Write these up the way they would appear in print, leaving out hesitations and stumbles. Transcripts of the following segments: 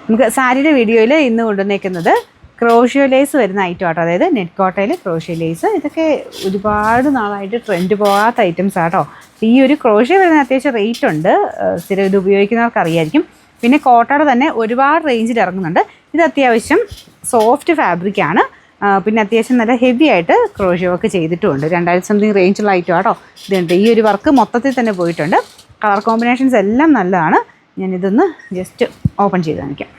നമുക്ക് സാരിയുടെ വീഡിയോയിൽ ഇന്ന് കൊണ്ടുവന്നേക്കുന്നത് ക്രോഷ്യോ ലേസ് വരുന്ന ഐറ്റം ആട്ടോ. അതായത് നെറ്റ് കോട്ടയിൽ ക്രോഷ്യോ ലേസ്. ഇതൊക്കെ ഒരുപാട് നാളായിട്ട് ട്രെൻഡ് പോകാത്ത ഐറ്റംസ് ആട്ടോ. ഈ ഒരു ക്രോഷ്യോ വരുന്ന അത്യാവശ്യം റേറ്റ് ഉണ്ട്. സ്ഥിരം ഇത് ഉപയോഗിക്കുന്നവർക്ക് അറിയായിരിക്കും. പിന്നെ കോട്ടയുടെ തന്നെ ഒരുപാട് റേഞ്ചിൽ ഇറങ്ങുന്നുണ്ട്. ഇത് അത്യാവശ്യം സോഫ്റ്റ് ഫാബ്രിക്കാണ്. പിന്നെ അത്യാവശ്യം നല്ല ഹെവി ആയിട്ട് ക്രോഷ്യോ വർക്ക് ചെയ്തിട്ടുമുണ്ട്. 2000 സംതിങ് റേഞ്ചുള്ള ഐറ്റം ആട്ടോ. ഇതുണ്ട്. ഈ ഒരു വർക്ക് മൊത്തത്തിൽ തന്നെ പോയിട്ടുണ്ട്. കളർ കോമ്പിനേഷൻസ് എല്ലാം നല്ലതാണ്. ഞാനിതൊന്ന് ജസ്റ്റ് ഓപ്പൺ ചെയ്ത് കാണിക്കാം.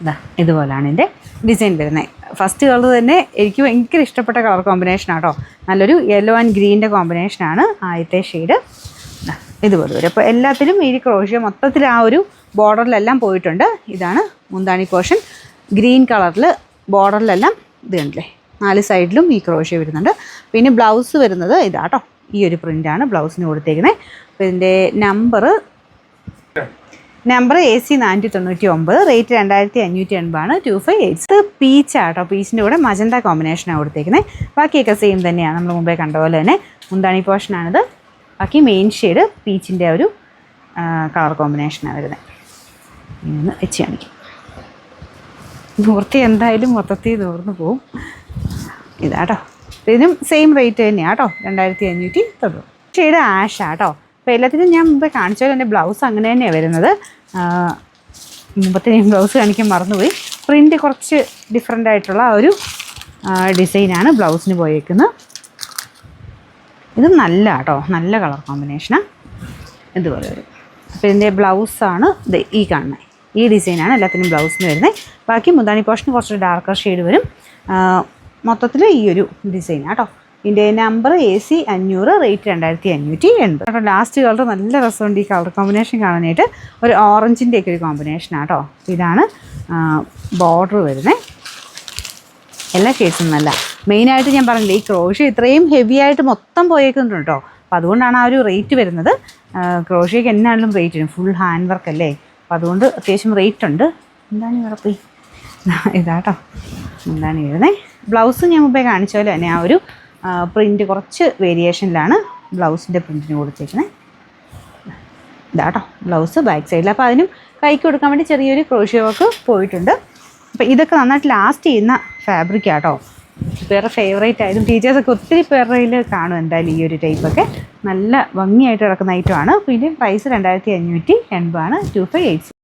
ഇതാ ഇതുപോലെയാണ് ഇതിൻ്റെ ഡിസൈൻ വരുന്നത്. ഫസ്റ്റ് കളർ തന്നെ എനിക്ക് ഭയങ്കര ഇഷ്ടപ്പെട്ട കളർ കോമ്പിനേഷനാട്ടോ. നല്ലൊരു യെല്ലോ ആൻഡ് ഗ്രീനിൻ്റെ കോമ്പിനേഷനാണ് ആദ്യത്തെ ഷെയ്ഡ്. ഇതുപോലെ വരും. അപ്പോൾ എല്ലാത്തിലും ഈ ക്രോഷ്യോ മൊത്തത്തിൽ ആ ഒരു ബോർഡറിലെല്ലാം പോയിട്ടുണ്ട്. ഇതാണ് മുന്താണി പോർഷൻ. ഗ്രീൻ കളറിൽ ബോർഡറിലെല്ലാം ഇത് കണ്ടില്ലേ, 4 സൈഡിലും ഈ ക്രോഷ്യോ വരുന്നുണ്ട്. പിന്നെ ബ്ലൗസ് വരുന്നത് ഇതാട്ടോ. ഈ ഒരു പ്രിൻ്റാണ് ബ്ലൗസിന് കൊടുത്തേക്കുന്നത്. അപ്പോൾ ഇതിൻ്റെ നമ്പർ AC 499, റേറ്റ് 2580 2588. പീച്ചാട്ടോ. പീച്ചിൻ്റെ കൂടെ മജന്ത കോമ്പിനേഷനാണ് കൊടുത്തേക്കുന്നത്. ബാക്കിയൊക്കെ സെയിം തന്നെയാണ്, നമ്മൾ മുമ്പേ കണ്ട പോലെ തന്നെ. മുന്താണി പോർഷനാണിത്. ബാക്കി മെയിൻ ഷെയ്ഡ് പീച്ചിൻ്റെ ഒരു കളർ കോമ്പിനേഷനാണ് വരുന്നത്. ഇന്ന് വെച്ച് കാണിക്കും. നൂർത്തി എന്തായാലും മൊത്തത്തിൽ നൂർന്ന് പോവും. ഇതാട്ടോ. ഇതിനും സെയിം റേറ്റ് തന്നെയാണ് കേട്ടോ, 2590. ഷെയ്ഡ് ആഷാട്ടോ. അപ്പോൾ എല്ലാത്തിനും ഞാൻ മുമ്പേ കാണിച്ചാൽ എൻ്റെ ബ്ലൗസ് അങ്ങനെ തന്നെയാണ് വരുന്നത്. മുമ്പത്തെ ഞാൻ ബ്ലൗസ് കാണിക്കാൻ മറന്നുപോയി. പ്രിൻ്റ് കുറച്ച് ഡിഫറെൻ്റ് ആയിട്ടുള്ള ഒരു ഡിസൈനാണ് ബ്ലൗസിന് പോയേക്കുന്നത്. ഇത് നല്ല കേട്ടോ, നല്ല കളർ കോമ്പിനേഷനാണ്. ഇതുപോലെ വരും. അപ്പോൾ ഇതിൻ്റെ ബ്ലൗസാണ് ഇത് ഈ കാണുന്നത്. ഈ ഡിസൈനാണ് എല്ലാത്തിനും ബ്ലൗസിന് വരുന്നത്. ബാക്കി മുന്താണി പോർഷൻ കുറച്ച് ഡാർക്കർ ഷെയ്ഡ് വരും. മൊത്തത്തിൽ ഈ ഒരു ഡിസൈനാണ് കേട്ടോ. ഇതിൻ്റെ നമ്പർ AC 500, റേറ്റ് 2580. കേട്ടോ. ലാസ്റ്റ് കളർ നല്ല രസമുണ്ട്. ഈ കളർ കോമ്പിനേഷൻ കാണാനായിട്ട് ഒരു ഓറഞ്ചിൻ്റെയൊക്കെ ഒരു കോമ്പിനേഷനാണ് കേട്ടോ. ഇതാണ് ബോർഡർ വരുന്നത്. എല്ലാ ഷെയ്ഡ്സും നല്ല. മെയിനായിട്ട് ഞാൻ പറഞ്ഞില്ലേ, ഈ ക്രോഷ്യോ ഇത്രയും ഹെവി ആയിട്ട് മൊത്തം പോയേക്കുന്നുണ്ട് കേട്ടോ. അപ്പോൾ അതുകൊണ്ടാണ് ആ ഒരു റേറ്റ് വരുന്നത്. ക്രോഷ്യോയ്ക്ക് എന്നാണെങ്കിലും റേറ്റ് വരും. ഫുൾ ഹാൻഡ് വർക്ക് അല്ലേ, അപ്പോൾ അതുകൊണ്ട് അത്യാവശ്യം റേറ്റ് ഉണ്ട്. എന്താണ് കുഴപ്പം? ഇതാട്ടോ എന്താണ് വരുന്നത്. ബ്ലൗസ് ഞാൻ മുമ്പേ കാണിച്ച പോലെ തന്നെ ആ ഒരു പ്രിൻ്റ് കുറച്ച് വേരിയേഷനിലാണ് ബ്ലൗസിൻ്റെ പ്രിൻറ്റിന് കൊടുത്തേക്കുന്നത്. ഇതാട്ടോ ബ്ലൗസ് ബാക്ക് സൈഡിൽ. അപ്പോൾ അതിനും കൈക്ക് കൊടുക്കാൻ വേണ്ടി ചെറിയൊരു ക്രോഷ്യോ വർക്ക് പോയിട്ടുണ്ട്. അപ്പോൾ ഇതൊക്കെ നന്നായിട്ട് ലാസ്റ്റ് ചെയ്യുന്ന ഫാബ്രിക്കാട്ടോ. വേറെ ഫേവറേറ്റ് ആയതും ടീച്ചേഴ്സൊക്കെ ഒത്തിരി പേരുടെ കാണും എന്തായാലും ഈ ഒരു ടൈപ്പൊക്കെ. നല്ല ഭംഗിയായിട്ട് കിടക്കുന്ന ഐറ്റമാണ്. അപ്പോൾ ഇതിൻ്റെ പ്രൈസ് 2580 2588.